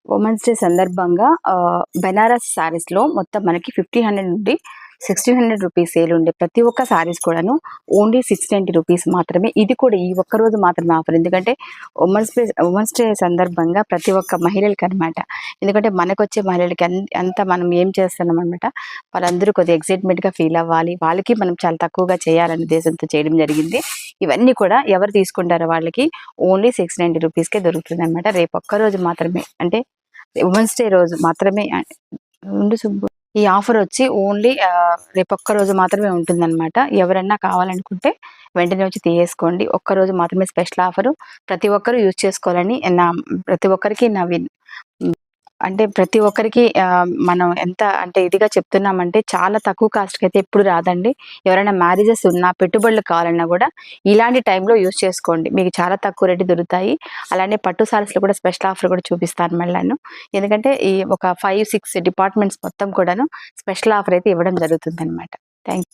Women's day సందర్భంగా బెనారస్ శారీస్‌లో మొత్తం మనకి 1500 నుండి 1600 రూపీస్ సేల్ ఉండే ప్రతి ఒక్క శారీస్ కూడాను ఓన్లీ 690 రూపీస్ మాత్రమే. ఇది కూడా ఈ ఒక్క రోజు మాత్రమే ఆఫర్. ఎందుకంటే ఉమెన్స్ డే సందర్భంగా ప్రతి ఒక్క మహిళలకనమాట. ఎందుకంటే మనకొచ్చే మహిళలకి అంతా మనం ఏం చేస్తున్నామనమాట, వాళ్ళందరూ కొద్దిగా ఎక్సైట్‌మెంట్‌గా ఫీల్ అవ్వాలి. వాళ్ళకి మనం చాలా తక్కువగా చేయాలనే ఉద్దేశంతో చేయడం జరిగింది. ఇవన్నీ కూడా ఎవరు తీసుకుంటారో వాళ్ళకి ఓన్లీ 690 రూపీస్‌కే దొరుకుతుందనమాట. రేపు ఒక్కరోజు మాత్రమే, అంటే ఉమెన్స్ డే రోజు మాత్రమే. ఉండు సుబ్బు. ఈ ఆఫర్ వచ్చి ఓన్లీ రేపొక్క రోజు మాత్రమే ఉంటుందన్నమాట. ఎవరన్నా కావాలనుకుంటే వెంటనే వచ్చి తీసేసుకోండి. ఒక్కరోజు మాత్రమే స్పెషల్ ఆఫరు. ప్రతి ఒక్కరు యూజ్ చేసుకోవాలని ప్రతి ఒక్కరికి అంటే ప్రతి ఒక్కరికి మనం ఎంత అంటే ఇదిగా చెప్తున్నామంటే, చాలా తక్కువ కాస్ట్‌కి అయితే ఎప్పుడు రాదండి. ఎవరైనా మ్యారేజెస్ ఉన్నా, పెట్టుబడులు కావాలన్నా కూడా ఇలాంటి టైంలో యూజ్ చేసుకోండి. మీకు చాలా తక్కువ రేటుకి దొరుకుతాయి. అలానే పట్టు సారీస్‌లో కూడా స్పెషల్ ఆఫర్ కూడా చూపిస్తాను మళ్ళాను. ఎందుకంటే ఈ ఒక 5, 6 డిపార్ట్మెంట్స్ మొత్తం కూడాను స్పెషల్ ఆఫర్ అయితే ఇవ్వడం జరుగుతుందనమాట. థాంక్